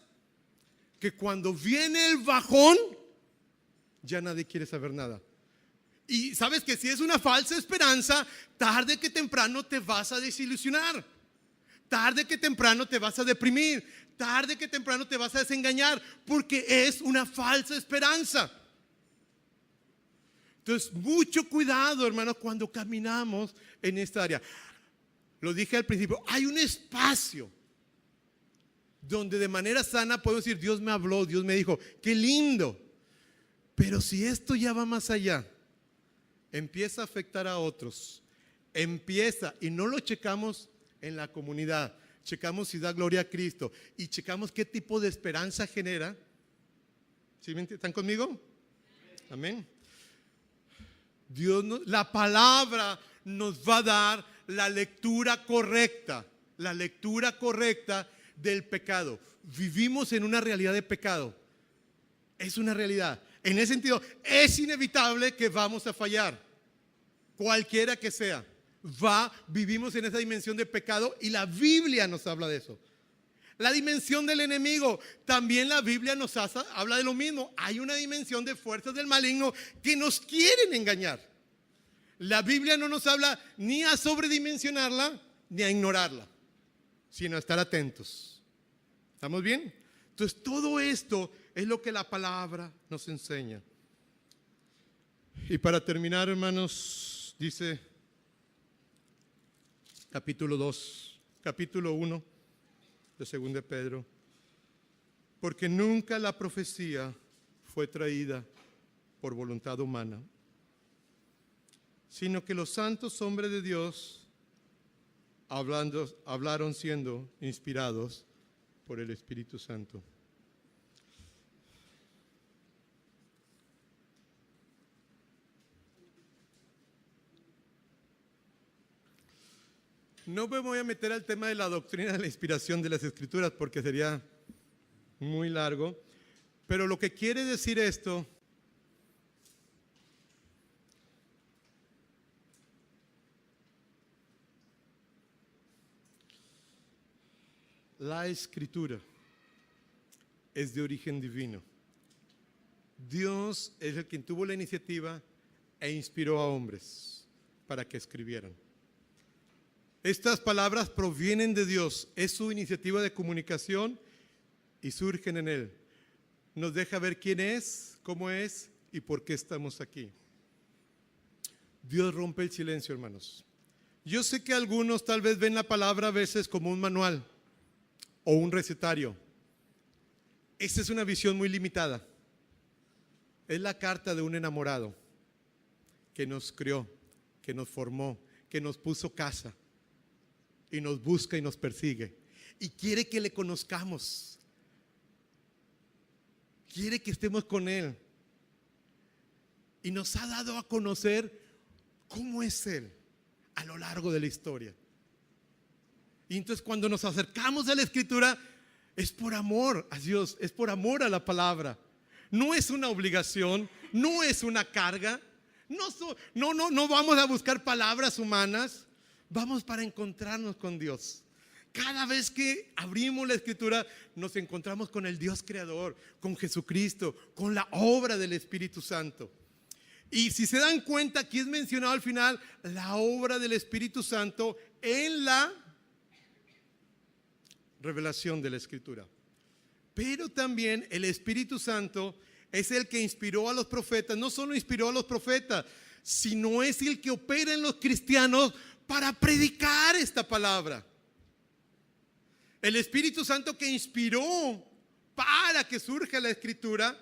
Que cuando viene el bajón, ya nadie quiere saber nada. Y sabes que si es una falsa esperanza, tarde que temprano te vas a desilusionar. Tarde que temprano te vas a deprimir. Tarde que temprano te vas a desengañar, porque es una falsa esperanza. Entonces, mucho cuidado, hermanos, cuando caminamos en esta área. Lo dije al principio, hay un espacio donde de manera sana podemos decir, Dios me habló, Dios me dijo, qué lindo. Pero si esto ya va más allá, empieza a afectar a otros, y no lo checamos en la comunidad, checamos si da gloria a Cristo y checamos qué tipo de esperanza genera. ¿Sí? ¿Están conmigo? Amén. La palabra nos va a dar la lectura correcta del pecado. Vivimos en una realidad de pecado. Es una realidad. En ese sentido, es inevitable que vamos a fallar. Cualquiera que sea. Vivimos en esa dimensión de pecado y la Biblia nos habla de eso. La dimensión del enemigo, también la Biblia nos habla de lo mismo. Hay una dimensión de fuerzas del maligno que nos quieren engañar. La Biblia no nos habla ni a sobredimensionarla ni a ignorarla, sino a estar atentos. ¿Estamos bien? Entonces todo esto es lo que la palabra nos enseña. Y para terminar, hermanos, dice capítulo 1 de 2 de Pedro, porque nunca la profecía fue traída por voluntad humana, sino que los santos hombres de Dios hablaron siendo inspirados por el Espíritu Santo. No me voy a meter al tema de la doctrina de la inspiración de las Escrituras porque sería muy largo, pero lo que quiere decir esto la Escritura es de origen divino. Dios es el quien tuvo la iniciativa e inspiró a hombres para que escribieran. Estas palabras provienen de Dios, es su iniciativa de comunicación y surgen en Él. Nos deja ver quién es, cómo es y por qué estamos aquí. Dios rompe el silencio, hermanos. Yo sé que algunos tal vez ven la palabra a veces como un manual o un recetario. Esta es una visión muy limitada. Es la carta de un enamorado que nos crió, que nos formó, que nos puso casa y nos busca y nos persigue y quiere que le conozcamos, quiere que estemos con Él y nos ha dado a conocer cómo es Él a lo largo de la historia. Y entonces cuando nos acercamos a la Escritura es por amor a Dios, es por amor a la palabra. No es una obligación, no es una carga. No vamos a buscar palabras humanas, vamos para encontrarnos con Dios. Cada vez que abrimos la Escritura nos encontramos con el Dios creador, con Jesucristo, con la obra del Espíritu Santo. Y si se dan cuenta, aquí es mencionado al final la obra del Espíritu Santo en la revelación de la Escritura. Pero también el Espíritu Santo es el que inspiró a los profetas. No solo inspiró a los profetas, sino es el que opera en los cristianos para predicar esta palabra. El Espíritu Santo que inspiró para que surja la Escritura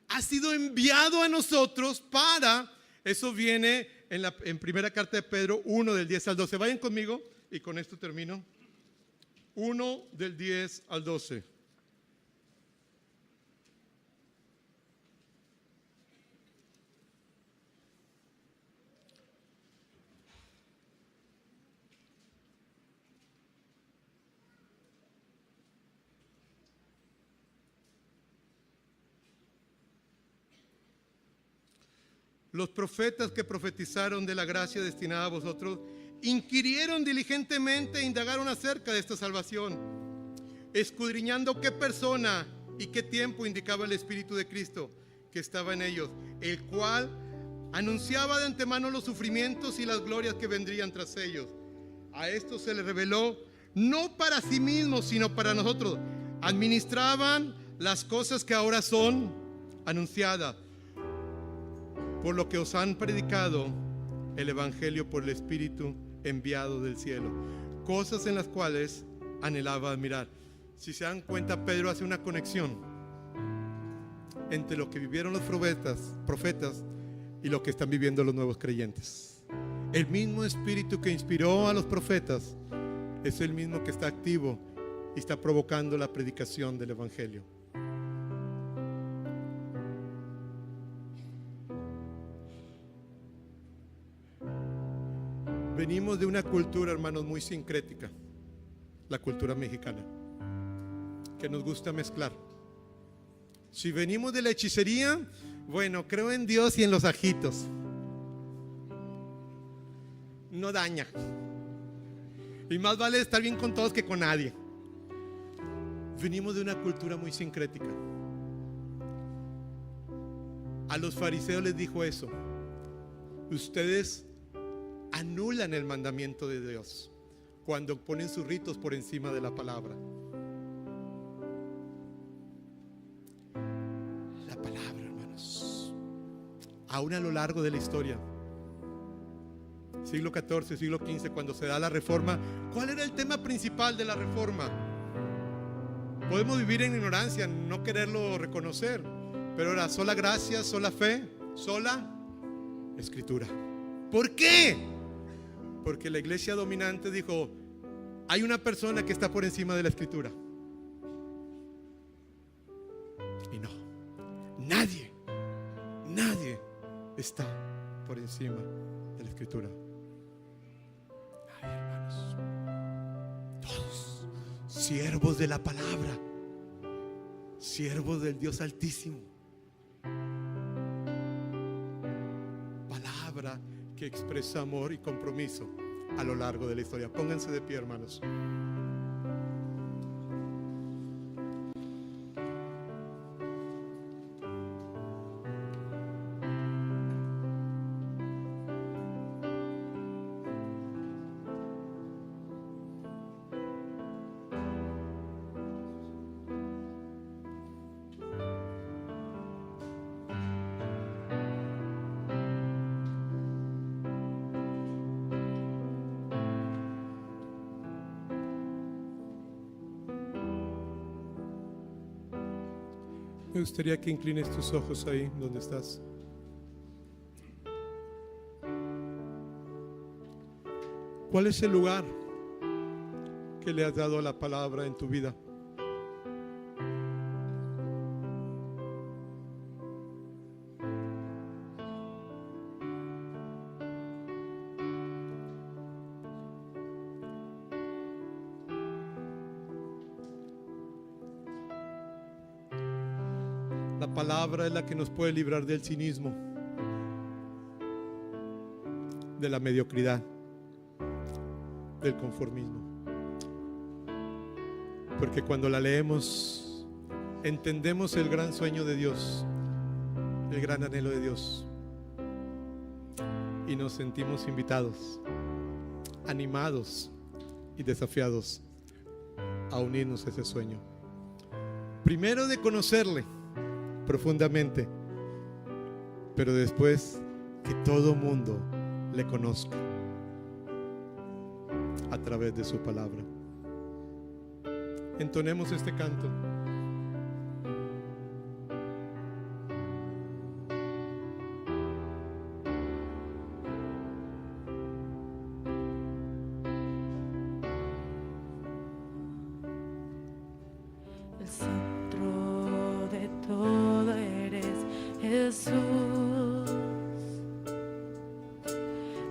ha sido enviado a nosotros para, eso viene en primera carta de Pedro 1 del 10 al 12. Vayan conmigo y con esto termino. 1 del 10 al 12. Los profetas que profetizaron de la gracia destinada a vosotros inquirieron diligentemente e indagaron acerca de esta salvación, escudriñando qué persona y qué tiempo indicaba el Espíritu de Cristo que estaba en ellos, el cual anunciaba de antemano los sufrimientos y las glorias que vendrían tras ellos. A esto se les reveló no para sí mismos, sino para nosotros. Administraban las cosas que ahora son anunciadas, por lo que os han predicado el Evangelio por el Espíritu enviado del cielo, cosas en las cuales anhelaba admirar. Si se dan cuenta, Pedro hace una conexión entre lo que vivieron los profetas y lo que están viviendo los nuevos creyentes. El mismo Espíritu que inspiró a los profetas es el mismo que está activo y está provocando la predicación del Evangelio. Venimos de una cultura, hermanos, muy sincrética, la cultura mexicana, que nos gusta mezclar. Si venimos de la hechicería, bueno, creo en Dios y en los ajitos. No daña. Y más vale estar bien con todos que con nadie. Venimos de una cultura muy sincrética. A los fariseos les dijo eso: ustedes anulan el mandamiento de Dios cuando ponen sus ritos por encima de la palabra. La palabra, hermanos, aún a lo largo de la historia, siglo XIV, siglo XV, cuando se da la reforma, ¿cuál era el tema principal de la reforma? Podemos vivir en ignorancia, no quererlo reconocer, pero era sola gracia, sola fe, sola Escritura. ¿Por qué? Porque la iglesia dominante dijo: hay una persona que está por encima de la Escritura. Y no, nadie está por encima de la Escritura. Ay, hermanos, siervos de la palabra, siervos del Dios Altísimo. Palabra que expresa amor y compromiso a lo largo de la historia. Pónganse de pie, hermanos. Me gustaría que inclines tus ojos ahí donde estás. ¿Cuál es el lugar que le has dado a la palabra en tu vida? La palabra es la que nos puede librar del cinismo, de la mediocridad, del conformismo. Porque cuando la leemos, entendemos el gran sueño de Dios, el gran anhelo de Dios, y nos sentimos invitados, animados y desafiados a unirnos a ese sueño. Primero de conocerle profundamente, pero después que todo mundo le conozca a través de su palabra. Entonemos este canto. El centro de todo eres Jesús.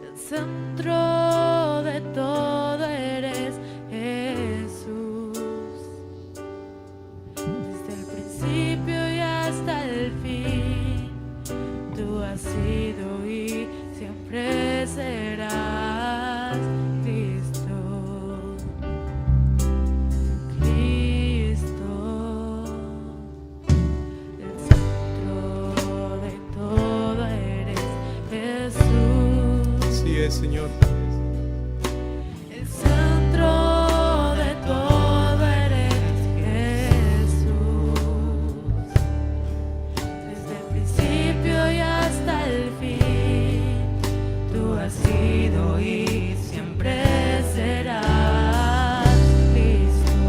El centro de todo eres Jesús. Desde el principio y hasta el fin, tú has sido y siempre serás Cristo. El centro de todo eres Jesús. Así es, Señor. El centro de todo eres Jesús. Desde el principio y hasta el fin, tú has sido y siempre serás Cristo.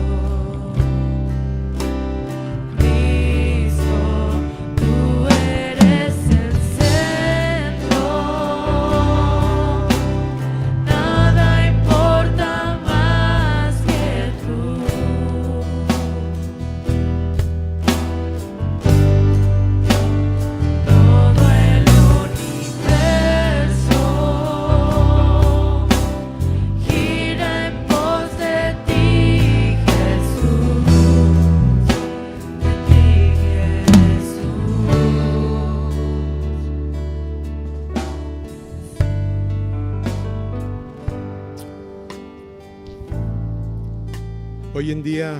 Cristo, tú eres el centro. Nada importa más que tú. Todo el universo gira en pos de ti, Jesús. De ti, Jesús. Hoy en día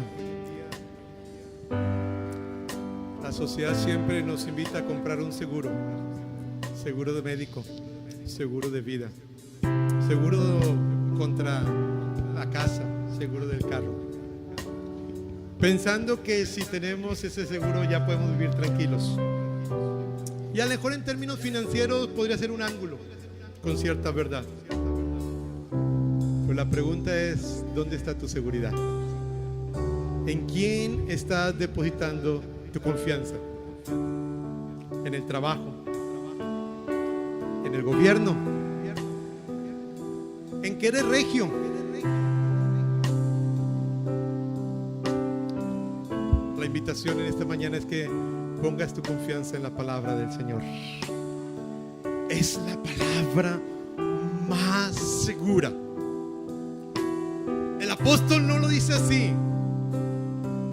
la sociedad siempre nos invita a comprar un seguro, seguro de médico, seguro de vida, seguro contra la casa, seguro del carro, pensando que si tenemos ese seguro ya podemos vivir tranquilos. Y a lo mejor en términos financieros podría ser un ángulo con cierta verdad. Pero la pregunta es, ¿dónde está tu seguridad? ¿En quién estás depositando tu confianza? ¿En el trabajo? ¿En el gobierno? ¿En qué eres regio? La invitación en esta mañana es que pongas tu confianza en la palabra del Señor. Es la palabra más segura. El apóstol no lo dice así.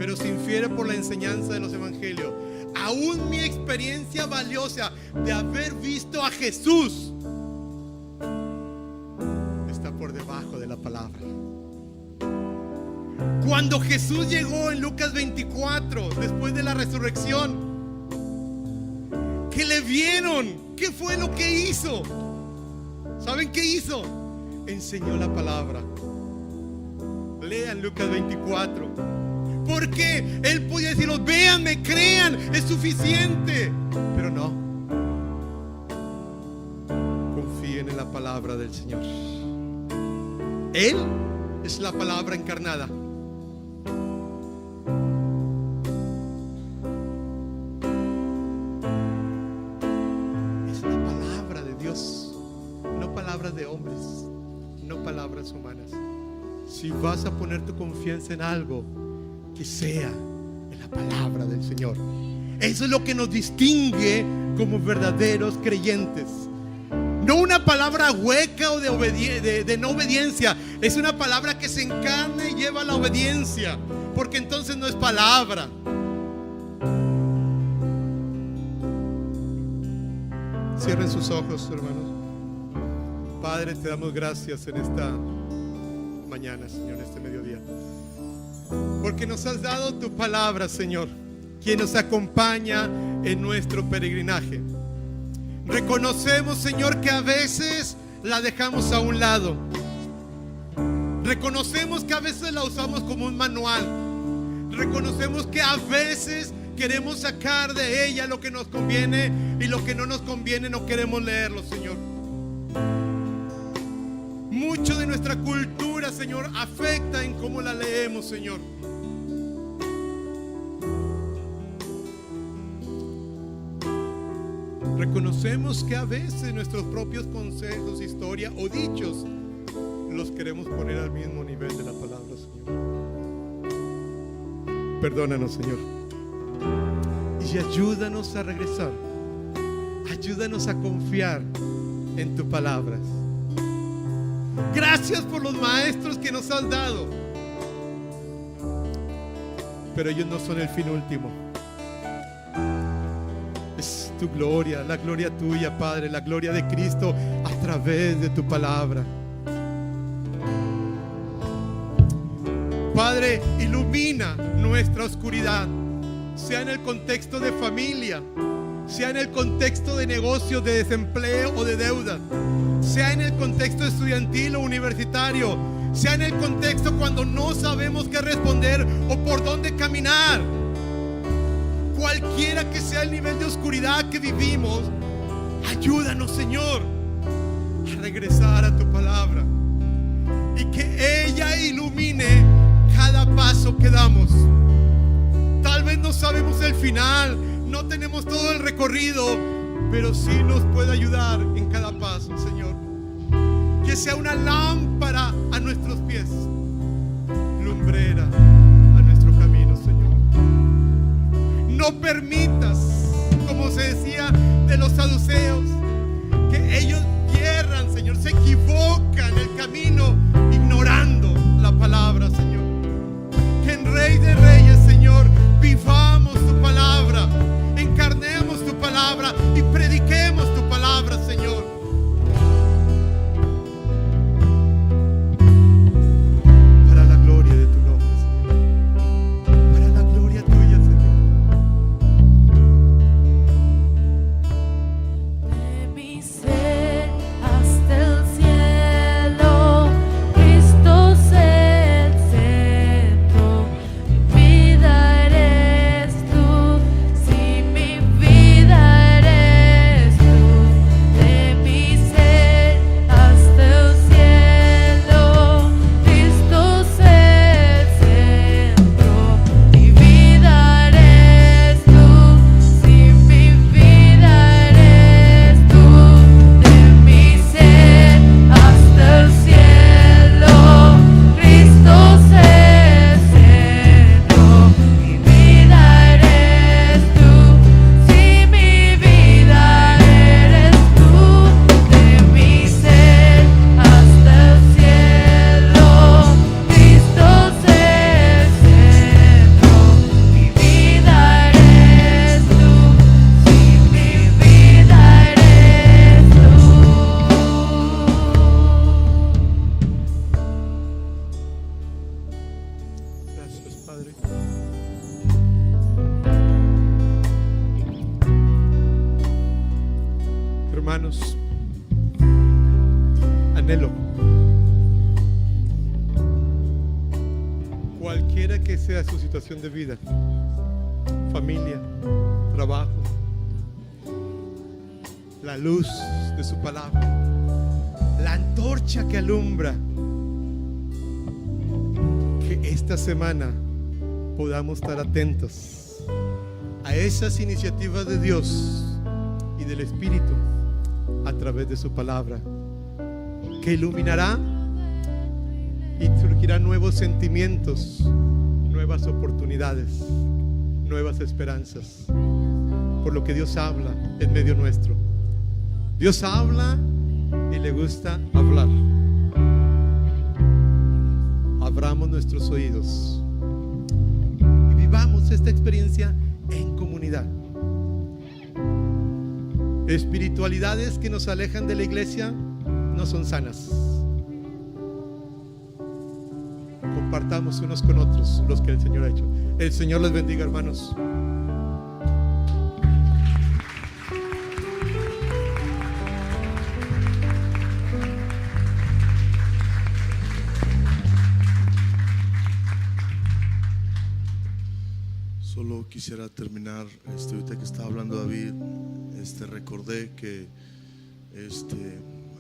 pero se infiere por la enseñanza de los evangelios. Aún mi experiencia valiosa de haber visto a Jesús está por debajo de la palabra. Cuando Jesús llegó en Lucas 24, después de la resurrección, que le vieron, ¿qué fue lo que hizo? ¿Saben qué hizo? Enseñó la palabra. Lean Lucas 24. Porque Él podía decirlos: véanme, crean, es suficiente. Pero no. Confíen en la palabra del Señor. Él es la palabra encarnada. Es la palabra de Dios, no palabras de hombres, no palabras humanas. Si vas a poner tu confianza en algo, que sea en la palabra del Señor. Eso es lo que nos distingue como verdaderos creyentes. No una palabra hueca o de no obediencia. Es una palabra que se encarna y lleva a la obediencia, porque entonces no es palabra. Cierren sus ojos, hermanos. Padre, te damos gracias en esta mañana, Señor, en este mediodía, porque nos has dado tu palabra, Señor, quien nos acompaña en nuestro peregrinaje. Reconocemos, Señor, que a veces la dejamos a un lado. Reconocemos que a veces la usamos como un manual. Reconocemos que a veces queremos sacar de ella lo que nos conviene, y lo que no nos conviene no queremos leerlo, Señor. Mucho de nuestra cultura, Señor, afecta en cómo la leemos, Señor. Reconocemos que a veces nuestros propios consejos, historia o dichos los queremos poner al mismo nivel de la palabra, Señor. Perdónanos, Señor, y ayúdanos a regresar. Ayúdanos a confiar en tu palabra. Gracias por los maestros que nos has dado, pero ellos no son el fin último. Es tu gloria, la gloria tuya, Padre, la gloria de Cristo a través de tu palabra. Padre, ilumina nuestra oscuridad, sea en el contexto de familia, sea en el contexto de negocios, de desempleo o de deuda, sea en el contexto estudiantil o universitario, sea en el contexto cuando no sabemos qué responder o por dónde caminar. Cualquiera que sea el nivel de oscuridad que vivimos, ayúdanos, Señor, a regresar a tu palabra y que ella ilumine cada paso que damos. Tal vez no sabemos el final, no tenemos todo el recorrido, pero sí nos puede ayudar en cada paso, Señor. Que sea una lámpara a nuestros pies, lumbrera a nuestro camino, Señor. No permitas, como se decía de los saduceos, que ellos yerran, Señor, se equivocan el camino ignorando la palabra, Señor. Que en Rey de Reyes, Señor, vivamos tu palabra, encarnemos tu palabra y prediquemos tu palabra, Señor. Para la gloria de tu nombre, Señor. Para la gloria tuya, Señor. Hermanos, anhelo, cualquiera que sea su situación de vida, familia, trabajo, la luz de su palabra, la antorcha que alumbra, que esta semana podamos estar atentos a esas iniciativas de Dios y del Espíritu a través de su palabra, que iluminará y surgirán nuevos sentimientos, nuevas oportunidades, nuevas esperanzas, por lo que Dios habla en medio nuestro. Dios habla y le gusta hablar. Abramos nuestros oídos y vivamos esta experiencia en comunidad. Espiritualidades que nos alejan de la iglesia no son sanas. Compartamos unos con otros los que el Señor ha hecho. El Señor les bendiga, hermanos. Solo quisiera terminar, ahorita que estaba hablando David, recordé que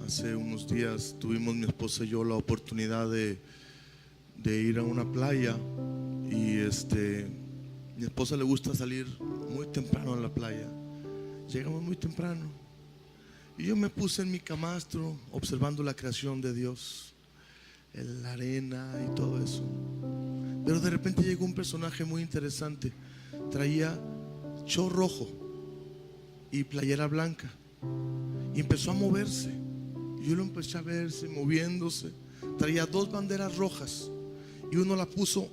hace unos días tuvimos mi esposa y yo la oportunidad de ir a una playa y mi esposa le gusta salir muy temprano a la playa. Llegamos muy temprano y yo me puse en mi camastro observando la creación de Dios, la arena y todo eso. Pero de repente llegó un personaje muy interesante. Traía short rojo y playera blanca y empezó a moverse. Yo lo empecé a verse moviéndose. Traía dos banderas rojas y uno la puso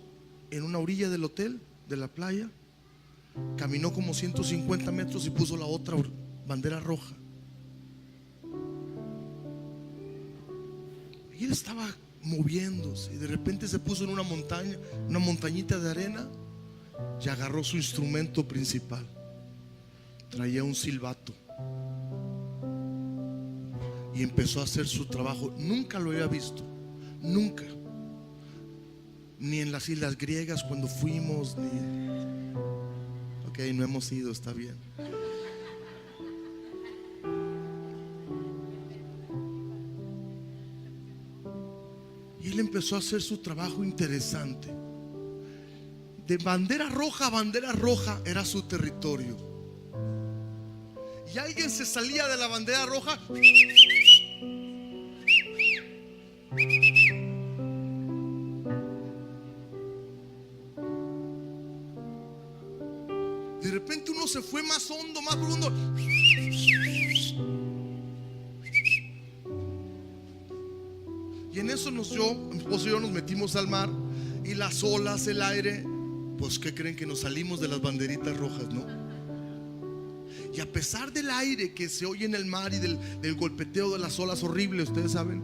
en una orilla del hotel, de la playa. Caminó como 150 metros y puso la otra bandera roja. Y él estaba moviéndose y de repente se puso en una montaña, una montañita de arena, y agarró su instrumento principal. Traía un silbato y empezó a hacer su trabajo. Nunca lo había visto, nunca, ni en las islas griegas cuando fuimos, ok, no hemos ido, está bien. Y él empezó a hacer su trabajo interesante. De bandera roja a bandera roja era su territorio. Y alguien se salía de la bandera roja de repente uno se fue más hondo, más profundo. Y en eso mi esposo y yo nos metimos al mar. Y las olas, el aire, pues ¿qué creen? Que nos salimos de las banderitas rojas, ¿no? Y a pesar del aire que se oye en el mar y del golpeteo de las olas horrible, ustedes saben,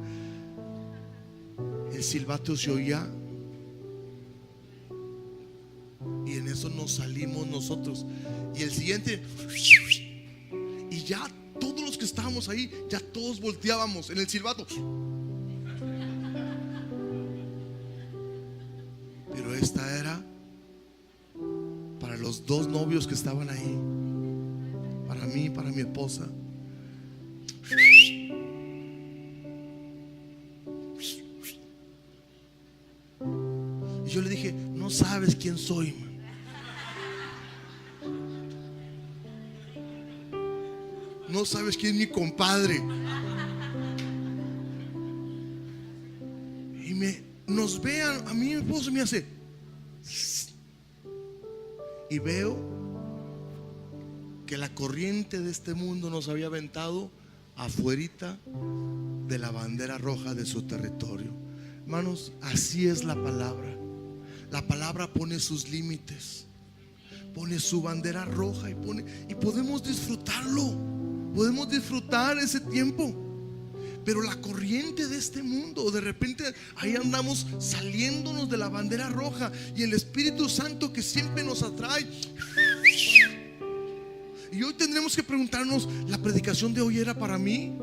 el silbato se oía. Y en eso nos salimos nosotros. Y el siguiente, y ya todos los que estábamos ahí, ya todos volteábamos en el silbato. Pero esta era para los dos novios que estaban ahí, para mí y para mi esposa. Y yo le dije, no sabes quién soy, man. No sabes quién es mi compadre. Y nos vean, a mí mi esposo me hace, y veo que la corriente de este mundo nos había aventado afuerita de la bandera roja de su territorio. Hermanos, así es la palabra. La palabra pone sus límites, pone su bandera roja y podemos disfrutarlo. Podemos disfrutar ese tiempo. Pero la corriente de este mundo, de repente ahí andamos saliéndonos de la bandera roja. Y el Espíritu Santo que siempre nos atrae Y hoy tendremos que preguntarnos, ¿la predicación de hoy era para mí?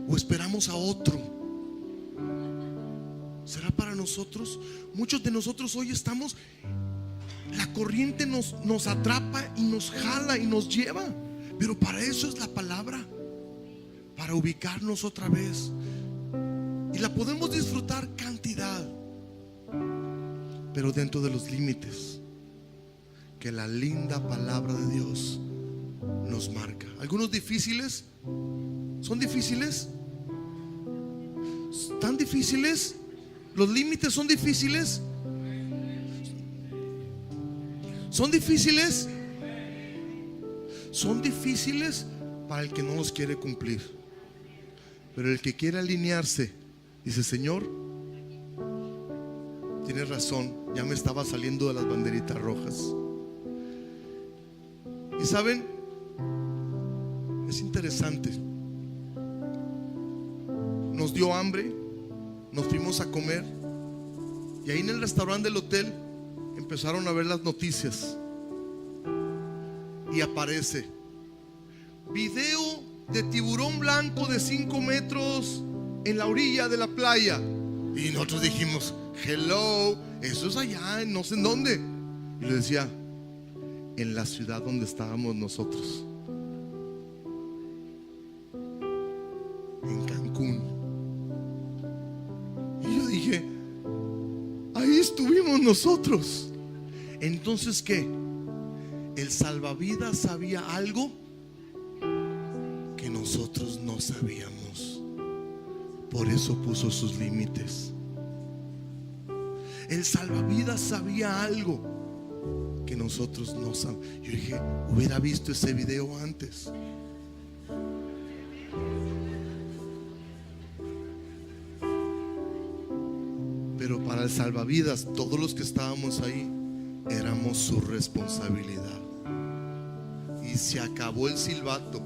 ¿O esperamos a otro? ¿Será para nosotros? Muchos de nosotros hoy estamos, la corriente nos atrapa y nos jala y nos lleva. Pero para eso es la palabra, para ubicarnos otra vez. Y la podemos disfrutar cantidad, pero dentro de los límites que la linda palabra de Dios nos marca. Algunos difíciles, ¿son difíciles? ¿Tan difíciles? ¿Los límites son difíciles? ¿Son difíciles? Son difíciles para el que no los quiere cumplir. Pero el que quiere alinearse dice: Señor, tienes razón, ya me estaba saliendo de las banderitas rojas. Y saben, es interesante. Nos dio hambre, nos fuimos a comer, y ahí en el restaurante del hotel empezaron a ver las noticias. Y aparece video de tiburón blanco de 5 metros en la orilla de la playa. Y nosotros dijimos: hello, eso es allá, no sé en dónde. Y le decía: en la ciudad donde estábamos nosotros, en Cancún. Y yo dije: ahí estuvimos nosotros. Entonces, ¿qué? El salvavidas sabía algo que nosotros no sabíamos. Por eso puso sus límites. El salvavidas sabía algo que nosotros no sabíamos. Yo dije: hubiera visto ese video antes. Pero para el salvavidas, todos los que estábamos ahí éramos su responsabilidad. Y se acabó el silbato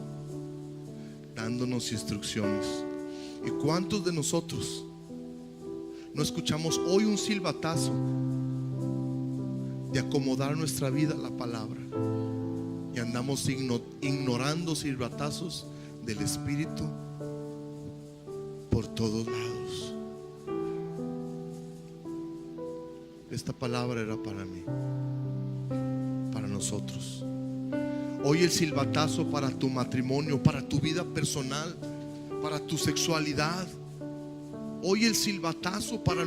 dándonos instrucciones. ¿Y cuántos de nosotros no escuchamos hoy un silbatazo de acomodar nuestra vida a la palabra, y andamos ignorando silbatazos del Espíritu por todos lados? Esta palabra era para mí, para nosotros. Hoy el silbatazo para tu matrimonio, para tu vida personal, para tu sexualidad. Hoy el silbatazo para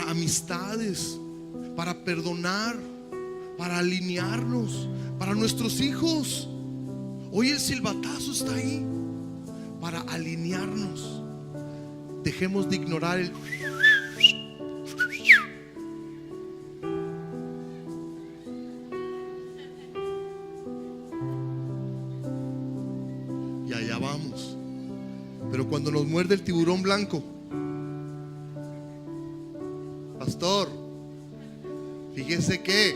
amistades, para perdonar, para alinearnos, para nuestros hijos. Hoy el silbatazo está ahí para alinearnos. Dejemos de ignorar el... Y allá vamos. Pero cuando nos muerde el tiburón blanco, pastor, fíjese que,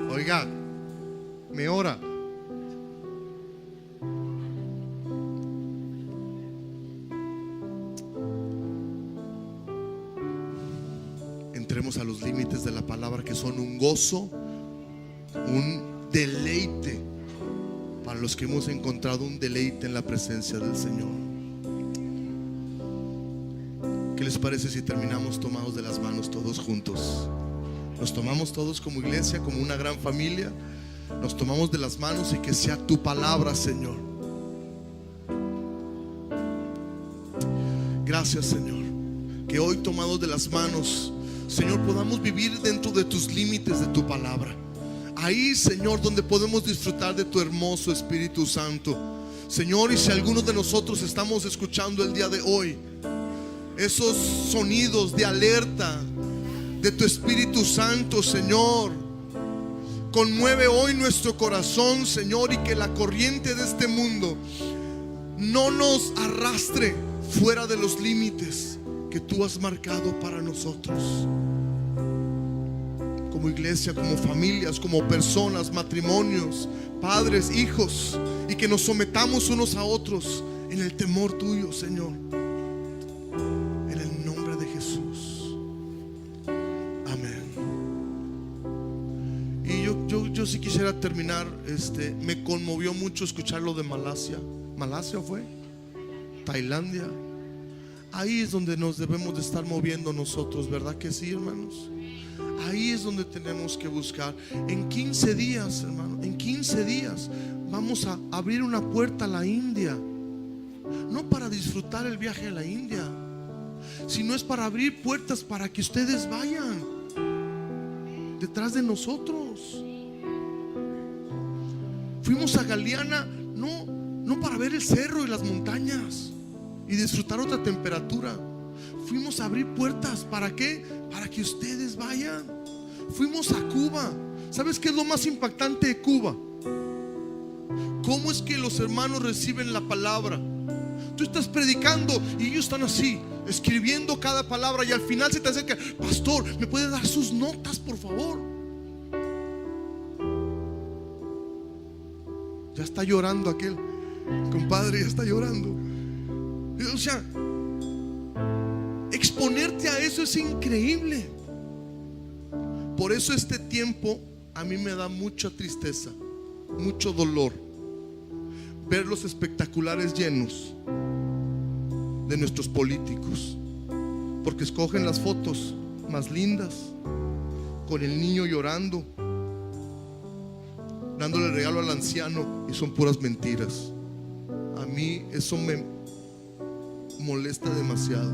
oiga, me ora. Entremos a los límites de la palabra, que son un gozo, un deleite para los que hemos encontrado un deleite en la presencia del Señor. ¿Qué les parece si terminamos tomados de las manos todos juntos? Nos tomamos todos como iglesia, como una gran familia. Nos tomamos de las manos y que sea tu palabra, Señor. Gracias, Señor, que hoy tomados de las manos, Señor, podamos vivir dentro de tus límites de tu palabra. Ahí, Señor, donde podemos disfrutar de tu hermoso Espíritu Santo. Señor, y si algunos de nosotros estamos escuchando el día de hoy esos sonidos de alerta de tu Espíritu Santo, Señor, conmueve hoy nuestro corazón, Señor, y que la corriente de este mundo no nos arrastre fuera de los límites que tú has marcado para nosotros, como iglesia, como familias, como personas, matrimonios, padres, hijos, y que nos sometamos unos a otros en el temor tuyo, Señor, en el nombre de Jesús. yo sí quisiera terminar. Me conmovió mucho escuchar lo de Malasia. ¿Malasia fue? Tailandia. Ahí es donde nos debemos de estar moviendo nosotros, ¿verdad que sí, hermanos? Ahí es donde tenemos que buscar. En 15 días, hermano, en 15 días vamos a abrir una puerta a la India. No para disfrutar el viaje a la India, sino es para abrir puertas para que ustedes vayan detrás de nosotros. Fuimos a Galeana no para ver el cerro y las montañas y disfrutar otra temperatura. Fuimos a abrir puertas. ¿Para qué? Para que ustedes vayan. Fuimos a Cuba. ¿Sabes qué es lo más impactante de Cuba? ¿Cómo es que los hermanos reciben la palabra? Tú estás predicando y ellos están así, escribiendo cada palabra, y al final se te acerca: pastor, ¿me puede dar sus notas, por favor? Ya está llorando aquel compadre, ya está llorando. O sea, exponerte a eso es increíble. Por eso este tiempo a mí me da mucha tristeza, mucho dolor ver los espectaculares llenos de nuestros políticos, porque escogen las fotos más lindas con el niño llorando, dándole regalo al anciano, y son puras mentiras. A mí eso me molesta demasiado.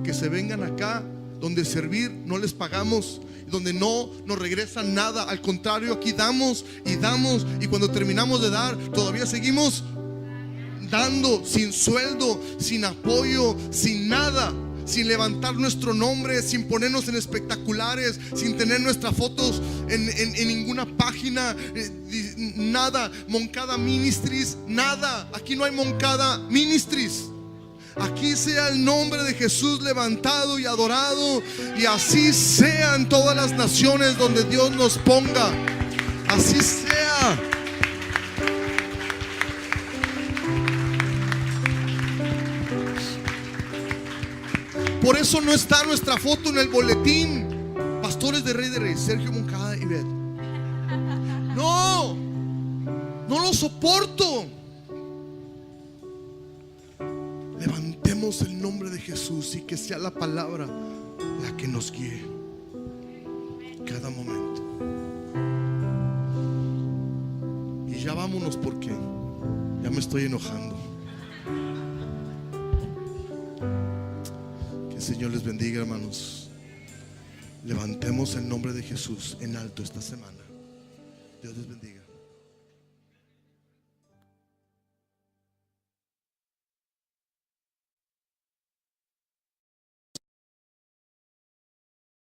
Que se vengan acá donde servir no les pagamos, donde no nos regresan nada. Al contrario, aquí damos y damos, y cuando terminamos de dar todavía seguimos dando, sin sueldo, sin apoyo, sin nada, sin levantar nuestro nombre, sin ponernos en espectaculares, sin tener nuestras fotos en ninguna página, nada. Moncada Ministries, nada. Aquí no hay Moncada Ministries. Aquí sea el nombre de Jesús levantado y adorado, y así sean todas las naciones donde Dios nos ponga. Así sea. Por eso no está nuestra foto en el boletín: pastores de Rey de Reyes, Sergio Moncada y Beth. No lo soporto. Levantemos el nombre de Jesús y que sea la palabra la que nos guíe cada momento. Y ya vámonos, porque ya me estoy enojando. Que el Señor les bendiga, hermanos. Levantemos el nombre de Jesús en alto esta semana. Dios les bendiga.